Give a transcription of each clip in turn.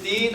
3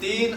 3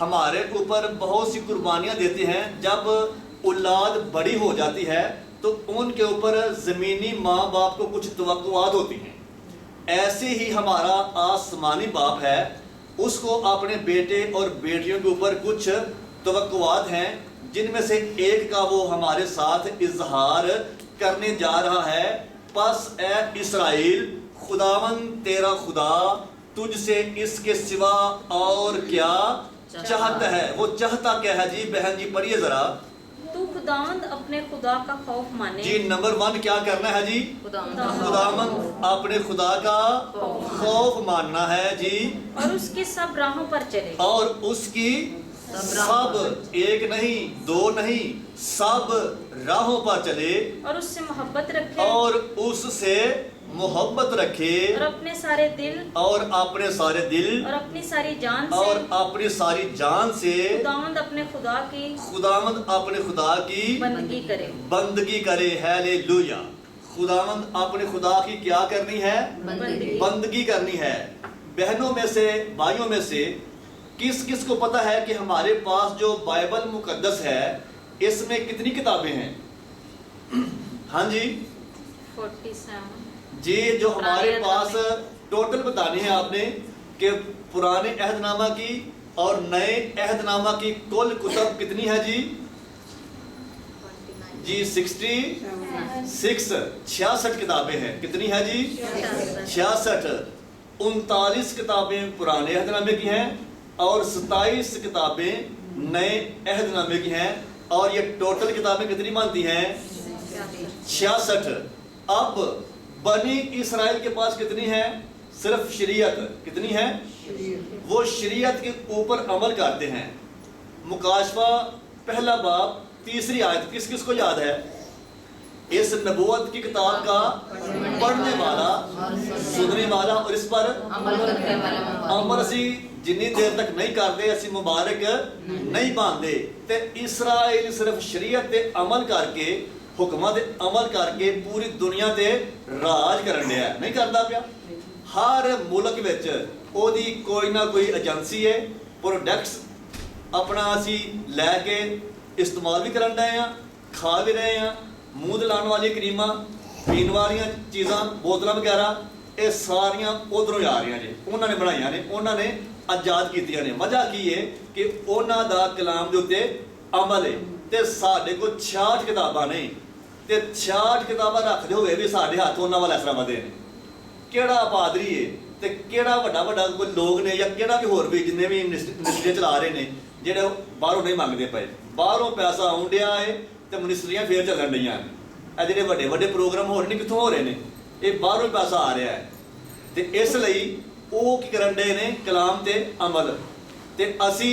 ہمارے اوپر بہت سی قربانیاں دیتے ہیں. جب اولاد بڑی ہو جاتی ہے تو ان کے اوپر زمینی ماں باپ کو کچھ توقعات ہوتی ہیں. ایسے ہی ہمارا آسمانی باپ ہے, اس کو اپنے بیٹے اور بیٹیوں کے اوپر کچھ توقعات ہیں, جن میں سے ایک کا وہ ہمارے ساتھ اظہار کرنے جا رہا ہے. پس اے اسرائیل, خداوند تیرا خدا تجھ سے اس کے سوا اور کیا چاہتا ہے. وہ چاہتا کیا ہے جی بہن جی, پڑھیے ذرا. تو خداوند اپنے خدا کا خوف مانے. جی نمبر 1 کیا کرنا ہے جی؟ خداوند اپنے خدا کا خوف ماننا ہے جی, اور اس کی سب راہوں پر چلے. اور اس کی سب, ایک نہیں دو نہیں, سب راہوں پر چلے, اور اس سے محبت رکھے, اور اس سے محبت رکھے, اور اپنے سارے دل, اور اپنے سارے دل, اور اپنی ساری جان سے, اور اپنی ساری جان سے خداوند اپنے خدا کی خداوند اپنے خدا کی بندگی کرے. بندگی کرے. ہیلیلویا. خداوند اپنے خدا کی کیا کرنی ہے؟ بندگی کرنی ہے. بہنوں میں سے, بھائیوں میں سے کس کس کو پتا ہے کہ ہمارے پاس جو بائبل مقدس ہے اس میں کتنی کتابیں ہیں؟ ہاں جی 47. جی جو ہمارے پاس ٹوٹل بتانی ہے آپ نے کہ پرانے عہد نامہ کی اور نئے عہد نامہ کی کل کتب کتنی ہے جی؟ جی 66 کتابیں ہیں. کتنی ہے جی؟ 66. 39 کتابیں پرانے عہد نامے کی ہیں اور 27 کتابیں نئے عہد نامے کی ہیں, اور یہ ٹوٹل کتابیں کتنی بنتی ہیں؟ 66. اب بنی اسرائیل کے پاس کتنی ہیں؟ صرف شریعت. کتنی ہے؟ وہ شریعت کے اوپر عمل کرتے ہیں. مکاشفہ پہلا باب 3 آیت کس کس کو یاد ہے؟ اس نبوت کی کتاب کا پڑھنے والا, سننے والا, اور اس پر عمل اسی جنی دیر تک نہیں کرتے اسی مبارک نہیں باندھے. تے اسرائیل صرف شریعت تے عمل کر کے, حکمہ تے عمل کر کے پوری دنیا تے راج کرن دیا نہیں کرتا پیا. ہر ملک وچ او دی کوئی نہ کوئی ایجنسی ہے, پروڈکٹس اپنا اسی لے کے استعمال بھی کرن رہے ہیں, کھا بھی رہے ہیں. منہ لانے والی کریماں, پین والی چیزاں, بوتلاں وغیرہ, یہ ساریاں ادھروں آ رہی ہیں جی. انہوں نے بنائی نے, انہوں نے آزاد کیتیاں نے. وجہ کی ہے کہ انہوں دا کلام دے اوتے عمل ہے. تے ساڈے کو 66 کتاباں نہیں, تے 66 کتاباں رکھدے ہوئے بھی ساڈے ہاتھ انہاں وال اس طرح ودے نے. کیڑا پادری ہے تے کیڑا وڈا وڈا کوئی لوگ نے, یا کیڑا بھی ہور بھی جننے بھی منسٹریاں چلا رہے نے جہے باہروں نہیں منگتے پے. باہروں پیسہ آن ڈیا ہے تے منسٹریاں پھر چلن ڈیاں نے. اے جڑے وڈے وڈے پروگرام ہو رہے نے کتھوں ہو رہے نے؟ یہ باہروں پیسہ آ رہا ہے. تے اس لئی وہ کی کرن ڈے نے؟ کلام تے عمل. تے اسی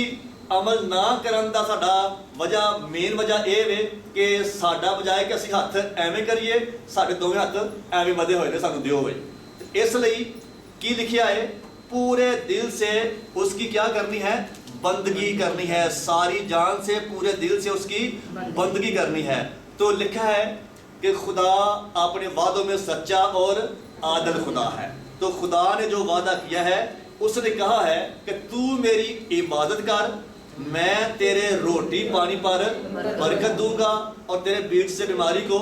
عمل نہ کرن دا ساڈا وجہ, مین وجہ اے وے کہ ساڈا بجائے کہ اسی ہاتھ ایویں کریے, ساڈے دوویں ہاتھ ایویں مدے ہوئے نے سانوں دیو ہوئے. اس لئی کی لکھیا ہے؟ پورے دل سے اس کی کیا کرنی ہے؟ بندگی کرنی ہے. ساری جان سے, پورے دل سے اس کی بندگی کرنی ہے. تو لکھا ہے کہ خدا اپنے وعدوں میں سچا اور عادل خدا ہے. تو خدا نے جو وعدہ کیا ہے اس نے کہا ہے کہ تو میری عبادت کر, میں تیرے روٹی پانی پر برکت دوں گا اور تیرے پیٹ سے بیماری کو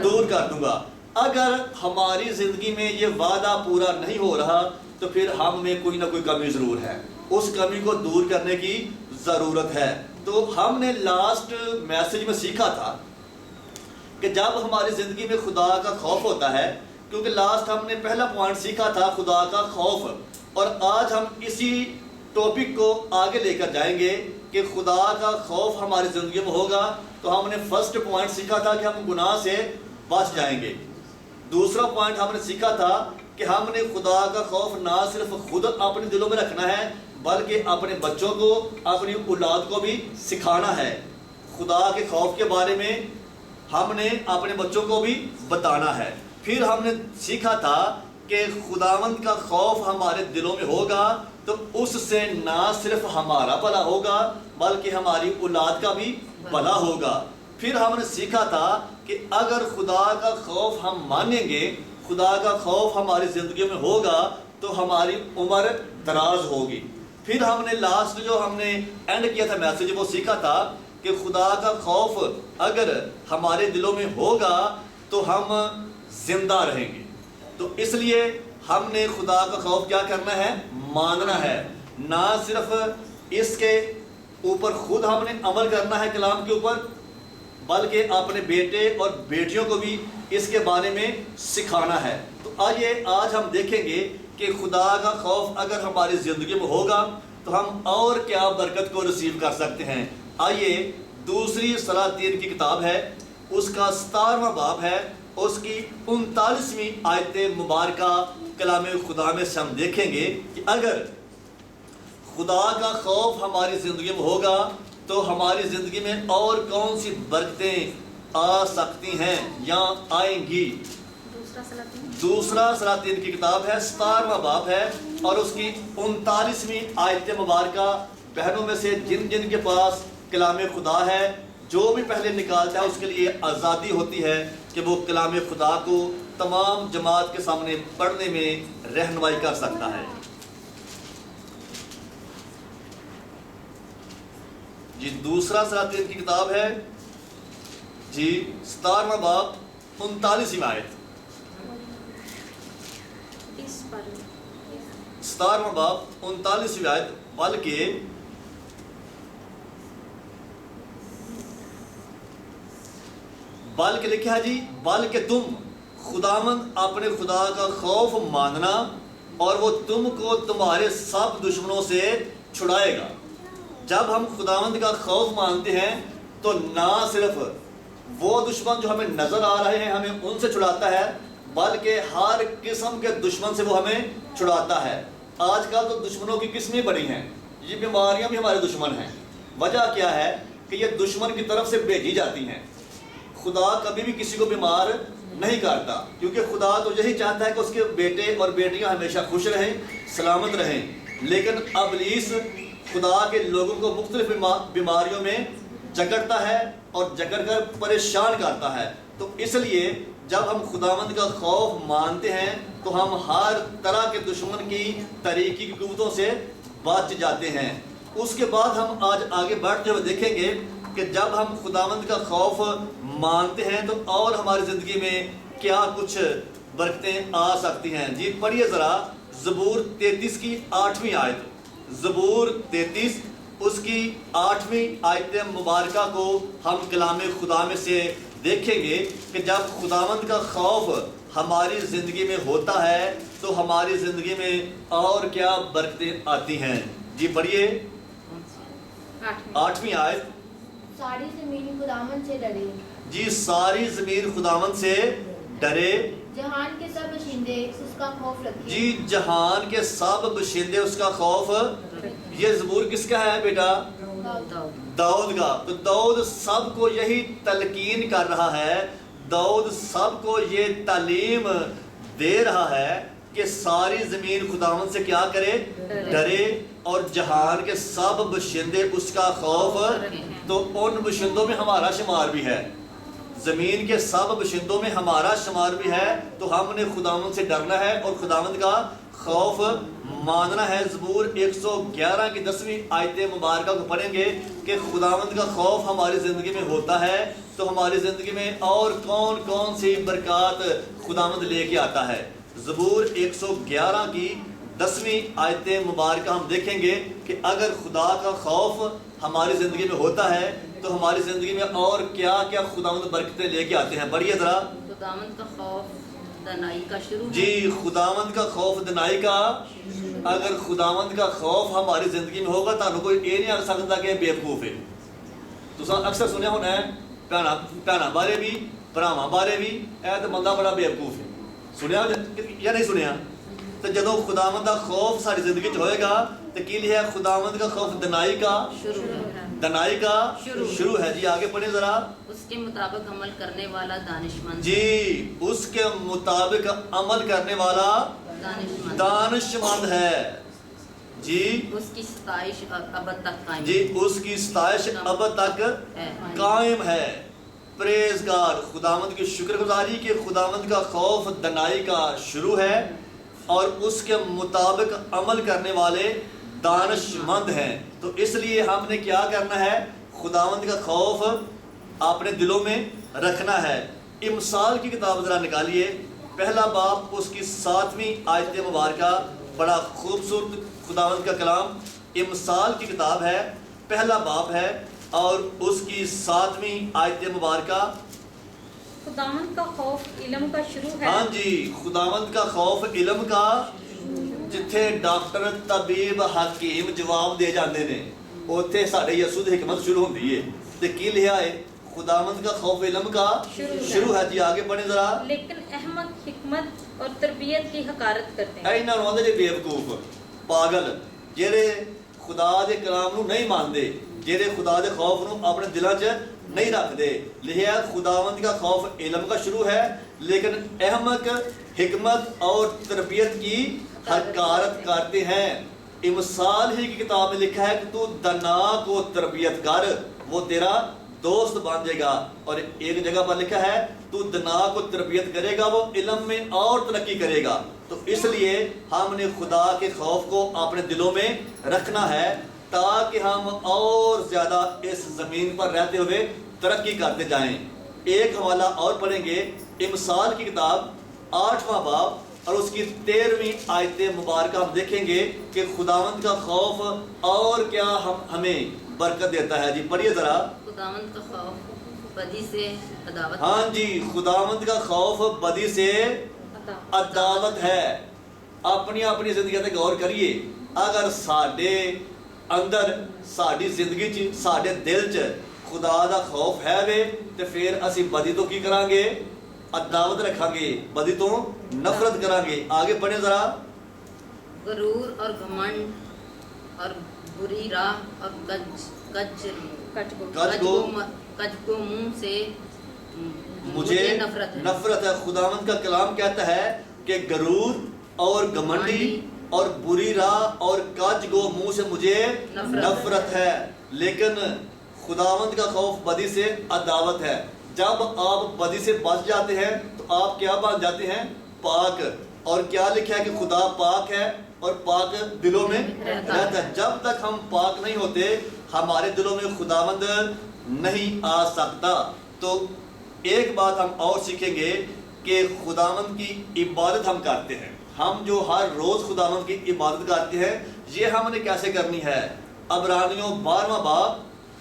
دور کر دوں گا. اگر ہماری زندگی میں یہ وعدہ پورا نہیں ہو رہا تو پھر ہم میں کوئی نہ کوئی کمی ضرور ہے. اس کمی کو دور کرنے کی ضرورت ہے. تو ہم نے لاسٹ میسج میں سیکھا تھا کہ جب ہماری زندگی میں خدا کا خوف ہوتا ہے, کیونکہ لاسٹ ہم نے پہلا پوائنٹ سیکھا تھا خدا کا خوف, اور آج ہم اسی ٹاپک کو آگے لے کر جائیں گے کہ خدا کا خوف ہماری زندگی میں ہوگا. تو ہم نے فرسٹ پوائنٹ سیکھا تھا کہ ہم گناہ سے بچ جائیں گے. دوسرا پوائنٹ ہم نے سیکھا تھا کہ ہم نے خدا کا خوف نہ صرف خود اپنے دلوں میں رکھنا ہے بلکہ اپنے بچوں کو, اپنی اولاد کو بھی سکھانا ہے. خدا کے خوف کے بارے میں ہم نے اپنے بچوں کو بھی بتانا ہے. پھر ہم نے سیکھا تھا کہ خداوند کا خوف ہمارے دلوں میں ہوگا تو اس سے نہ صرف ہمارا بھلا ہوگا بلکہ ہماری اولاد کا بھی بھلا ہوگا. پھر ہم نے سیکھا تھا کہ اگر خدا کا خوف ہم مانیں گے, خدا کا خوف ہماری زندگی میں ہوگا تو ہماری عمر دراز ہوگی. پھر ہم نے لاسٹ جو ہم نے اینڈ کیا تھا میسج وہ سیکھا تھا کہ خدا کا خوف اگر ہمارے دلوں میں ہوگا تو ہم زندہ رہیں گے. تو اس لیے ہم نے خدا کا خوف کیا کرنا ہے؟ ماننا ہے. نہ صرف اس کے اوپر خود ہم نے عمل کرنا ہے کلام کے اوپر، بلکہ اپنے بیٹے اور بیٹیوں کو بھی اس کے بارے میں سکھانا ہے. تو آئیے آج ہم دیکھیں گے کہ خدا کا خوف اگر ہماری زندگی میں ہوگا تو ہم اور کیا برکت کو ریسیو کر سکتے ہیں. آئیے دوسری سلاطین کی کتاب ہے، اس کا 17واں باب ہے، اس کی 39ویں آیت مبارکہ کلام خدا میں سے ہم دیکھیں گے کہ اگر خدا کا خوف ہماری زندگی میں ہوگا تو ہماری زندگی میں اور کون سی برکتیں آ سکتی ہیں یا آئیں گی. دوسرا سلاطین کی کتاب ہے، 17واں باب ہے اور اس کی 39ویں آیت مبارکہ. بہنوں میں سے جن جن کے پاس کلام خدا ہے، جو بھی پہلے نکالتا ہے اس کے لیے آزادی ہوتی ہے کہ وہ کلام خدا کو تمام جماعت کے سامنے پڑھنے میں رہنمائی کر سکتا ہے. جی دوسرا سلاطین کی کتاب ہے جی 17واں باب 39ویں آیت. 17واں باب 39ویں آیت. بلکہ لکھا ہے جی، بلکہ تم خداوند اپنے خدا کا خوف ماننا اور وہ تم کو تمہارے سب دشمنوں سے چھڑائے گا. جب ہم خداوند کا خوف مانتے ہیں تو نہ صرف وہ دشمن جو ہمیں نظر آ رہے ہیں ہمیں ان سے چھڑاتا ہے، بلکہ ہر قسم کے دشمن سے وہ ہمیں چھڑاتا ہے. آج کل تو دشمنوں کی قسمیں بڑی ہیں، یہ بیماریاں بھی ہمارے دشمن ہیں. وجہ کیا ہے کہ یہ دشمن کی طرف سے بھیجی جاتی ہیں. خدا کبھی بھی کسی کو بیمار نہیں کرتا، کیونکہ خدا تو یہی چاہتا ہے کہ اس کے بیٹے اور بیٹیاں ہمیشہ خوش رہیں، سلامت رہیں. لیکن ابلیس خدا کے لوگوں کو مختلف بیماریوں میں جکڑتا ہے اور جکڑ کر پریشان کرتا ہے. تو اس لیے جب ہم خداوند کا خوف مانتے ہیں تو ہم ہر طرح کے دشمن کی طریقی کی قوتوں سے بچ جاتے ہیں. اس کے بعد ہم آج آگے بڑھتے ہوئے دیکھیں گے کہ جب ہم خداوند کا خوف مانتے ہیں تو اور ہماری زندگی میں کیا کچھ برکتیں آ سکتی ہیں. جی پڑھیے ذرا زبور 33 کی 8ویں آیت. زبور 33 اس کی 8ویں آیت مبارکہ کو ہم کلام خدا میں سے دیکھیں گے کہ جب خداوند کا خوف ہماری زندگی میں ہوتا ہے تو ہماری زندگی میں اور کیا برکتیں آتی ہیں. جی پڑھیے 8ویں آیت. ساری زمین خداوند سے ڈرے. جی ساری زمین خداوند سے ڈرے. جہان کے سب باشندے اس کا خوف رکھیں. جی جہان کے سب باشندے اس کا خوف. یہ زبور کس کا ہے بیٹا؟ داؤد کا. تو داؤد سب کو یہی تلقین کر رہا ہے، داؤد سب کو یہ تعلیم دے رہا ہے کہ ساری زمین خداوند سے کیا کرے؟ ڈرے. اور جہان کے سب باشندے اس کا خوف. تو ان باشندوں میں ہمارا شمار بھی ہے، زمین کے سب باشندوں میں ہمارا شمار بھی ہے. تو ہم نے خداوند سے ڈرنا ہے اور خداوند کا خوف ماننا ہے. زبور 111 کی 10ویں آیت مبارکہ کو پڑھیں گے کہ خداوند کا خوف ہماری زندگی میں ہوتا ہے تو ہماری زندگی میں اور کون کون سی برکات خداوند لے کے آتا ہے. زبور 111 کی 10ویں آیت مبارکہ ہم دیکھیں گے کہ اگر خدا کا خوف ہماری زندگی میں ہوتا ہے تو ہماری زندگی میں اور کیا کیا خداوند برکتیں لے کے آتے ہیں. پڑھیے ذرا. خداوند کا خوف دنائی کا شروع. جی خداوند کا خوف دنائی کا. اگر خداوند کا خوف ہماری زندگی میں ہوگا تو کوئی یہ نہیں آ سکتا کہ بیوقوف ہے. تو اکثر سنیا ہونا ہے بھੈਣਾਂ بارے بھی ਭਰਾਵਾਂ بارے بھی اے تو بندہ بڑا بیوقوف ہے. سنیا یا نہیں سنیا؟ تو جدو خداوند کا خوف ساری زندگی چ ہوئے گا تو کی لیا ہے؟ خداوند کا خوف دنائی کا دنائی کا شروع ہے. جی آگے پڑھیں ذرا. اس کے مطابق عمل کرنے والا دانشمند. جی اس کے مطابق عمل کرنے والا دانشمند ہے. جی اس کی ستائش ابد تک قائم. جی اس کی ستائش ابد تک قائم ہے. پریز گاڈ. خداوند کی شکر گزاری کہ خداوند کا خوف دنائی کا شروع ہے اور اس کے مطابق عمل کرنے والے دانشمند ہیں. تو اس لیے ہم نے کیا کرنا ہے؟ خداوند کا خوف اپنے دلوں میں رکھنا ہے. امثال کی کتاب ذرا نکالیے، پہلا باب اس کی 7ویں آیت مبارکہ، بڑا خوبصورت خداوند کا کلام. امثال کی کتاب ہے، پہلا باب ہے اور اس کی 7ویں آیت مبارکہ. خداوند کا خوف علم کا شروع ہے. ہاں جی، خداوند کا خوف علم کا، جتھے ڈاکٹر طبیب حکیم جواب دے جاندے نے اوتھے ساڈے یسوع دی حکمت شروع ہوندی ہے. تے کی لکھا ہے؟ خداوند کا خوف علم کا شروع ہے. جی آگے پڑھیں ذرا. لیکن احمق حکمت اور تربیت کی حقارت کرتے ہیں. انہاں نوں آندے جے بیوقوف، پاگل، جڑے خدا دے کلام نو نہیں مانتے، جڑے خدا دے خوف نو اپنے دلاں 'چ نہیں رکھتے. لکھیا خداوند کا خوف علم کا شروع ہے، لیکن احمق حکمت اور تربیت کی حقارت کرتے ہیں. امثال ہی کی کتاب میں لکھا ہے کہ تو دنا کو تربیت کر، وہ تیرا دوست بن جائے گا. اور ایک جگہ پر لکھا ہے تو دنا کو تربیت کرے گا، وہ علم میں اور ترقی کرے گا. تو اس لیے ہم نے خدا کے خوف کو اپنے دلوں میں رکھنا ہے تاکہ ہم اور زیادہ اس زمین پر رہتے ہوئے ترقی کرتے جائیں. ایک حوالہ اور پڑھیں گے، امثال کی کتاب 8واں باب اور اس کی 13ویں آیت مبارکہ ہم دیکھیں گے کہ خداوند کا خوف اور کیا ہمیں برکت دیتا ہے. جی پڑھیے ذرا. خداوند کا خوف بدی سے عداوت. ہاں جی، خداوند کا خوف بدی سے عداوت ہے. اپنی اپنی زندگی تے غور کریے. اگر ساڈے اندر ساڈی زندگی چ ساڈے دل چ خدا دا خوف ہے وے تے پھر اسی بدی تو کی کران گے؟ عداوت رکھاں گے، بدی تو نفرت کران گے. آگے پڑھیں ذرا. غرور اور گھمنڈ اور بری راہ اور کج کو منہ سے مجھے نفرت ہے. خداوند کا کلام کہتا ہے کہ غرور اور گھمنڈی اور بری راہ اور کج گو منہ سے مجھے نفرت ہے. لیکن خداوند کا خوف بدی سے عداوت ہے. جب آپ بدی سے بچ جاتے ہیں تو آپ کیا بن جاتے ہیں؟ پاک. اور کیا لکھا ہے کہ خدا پاک ہے اور پاک دلوں میں رہتا ہے. جب تک ہم پاک نہیں ہوتے ہمارے دلوں میں خداوند نہیں آ سکتا. تو ایک بات ہم اور سیکھیں گے کہ خداوند کی عبادت ہم کرتے ہیں. ہم جو ہر روز خداوند کی عبادت کرتے ہیں یہ ہم نے کیسے کرنی ہے؟ عبرانیوں 12واں باب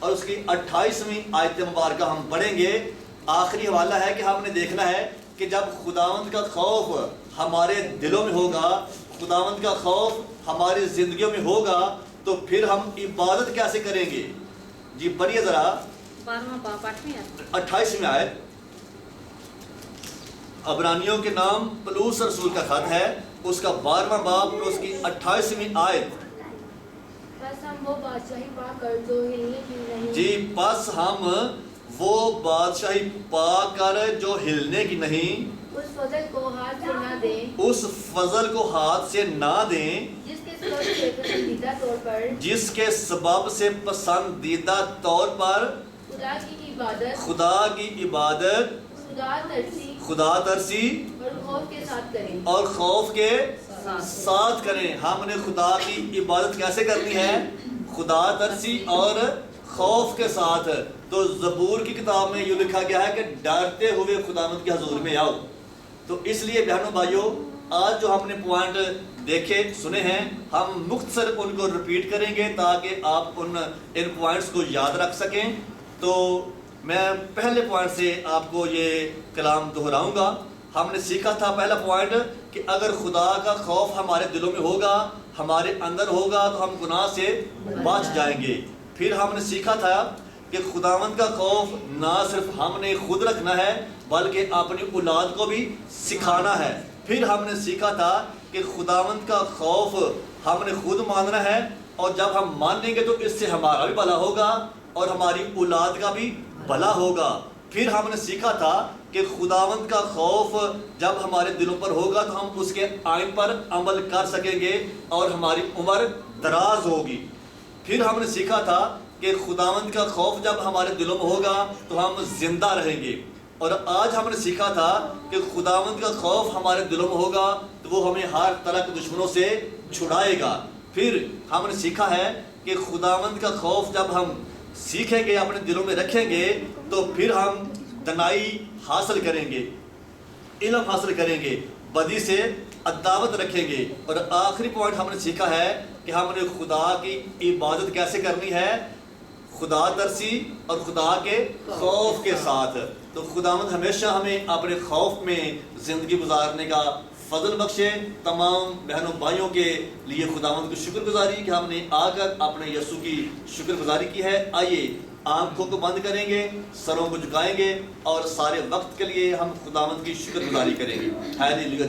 اور اس کی 28ویں آیت مبارکہ ہم پڑھیں گے. آخری حوالہ ہے کہ ہم نے دیکھنا ہے کہ جب خداوند کا خوف ہمارے دلوں میں ہوگا، خداوند کا خوف ہماری زندگیوں میں ہوگا تو پھر ہم عبادت کیسے کریں گے؟ جی پڑھیے ذرا. 12واں باب 8ویں آیت. 28ویں آیت. عبرانیوں کے نام پلوس رسول کا خط ہے، اس کا 12واں باب اور اس کی 28ویں آیت. بس ہم وہ بادشاہی پا کر جو ہلنے کی نہیں. جی پس ہم وہ بادشاہی پا کر جو ہلنے کی نہیں، اس فضل کو ہاتھ سے نہ دیں، اس فضل کو ہاتھ سے نہ دیں جس کے سبب سے پسندیدہ طور پر جس کے سبب سے پسندیدہ طور پر خدا کی عبادت خدا ترسی اور خوف کے ساتھ کریں. اور خوف کے ساتھ کریں. ہم نے خدا کی عبادت کیسے کرنی ہے؟ خدا ترسی اور خوف کے ساتھ. تو زبور کی کتاب میں یہ لکھا گیا ہے کہ ڈرتے ہوئے خداوند کے حضور میں آؤ. تو اس لیے بہنوں بھائیوں، آج جو ہم نے پوائنٹ دیکھے سنے ہیں ہم مختصر ان کو ریپیٹ کریں گے تاکہ آپ ان پوائنٹس کو یاد رکھ سکیں. تو میں پہلے پوائنٹ سے آپ کو یہ کلام دہراؤں گا. ہم نے سیکھا تھا پہلا پوائنٹ کہ اگر خدا کا خوف ہمارے دلوں میں ہوگا، ہمارے اندر ہوگا تو ہم گناہ سے بچ جائیں گے. پھر ہم نے سیکھا تھا کہ خداوند کا خوف نہ صرف ہم نے خود رکھنا ہے بلکہ اپنی اولاد کو بھی سکھانا ہے. پھر ہم نے سیکھا تھا کہ خداوند کا خوف ہم نے خود ماننا ہے اور جب ہم مانیں گے تو اس سے ہمارا بھی بھلا ہوگا اور ہماری اولاد کا بھی بھلا ہوگا. پھر ہم نے سیکھا تھا کہ خداوند کا خوف جب ہمارے دلوں پر ہوگا تو ہم اس کے آئین پر عمل کر سکیں گے اور ہماری عمر دراز ہوگی. پھر ہم نے سیکھا تھا کہ خداوند کا خوف جب ہمارے دلوں میں ہوگا تو ہم زندہ رہیں گے. اور آج ہم نے سیکھا تھا کہ خداوند کا خوف ہمارے دلوں میں ہوگا تو وہ ہمیں ہر طرح کے دشمنوں سے چھڑائے گا. پھر ہم نے سیکھا ہے کہ خداوند کا خوف جب ہم سیکھیں گے، اپنے دلوں میں رکھیں گے، تو پھر ہم دنائی حاصل کریں گے، علم حاصل کریں گے، بدی سے عداوت رکھیں گے۔ اور آخری پوائنٹ ہم نے سیکھا ہے کہ ہم نے خدا کی عبادت کیسے کرنی ہے، خدا ترسی اور خدا کے خوف کے ساتھ۔ تو خداوند ہمیشہ ہمیں اپنے خوف میں زندگی گزارنے کا فضل بخشے۔ تمام بہنوں بھائیوں کے لیے خداوند کی شکر گزاری کہ ہم نے آ کر اپنے یسوع کی شکر گزاری کی ہے۔ آئیے آنکھوں کو بند کریں گے، سروں کو جھکائیں گے اور سارے وقت کے لیے ہم خداوند کی شکر گزاری کریں گے۔ ہیلیلویا۔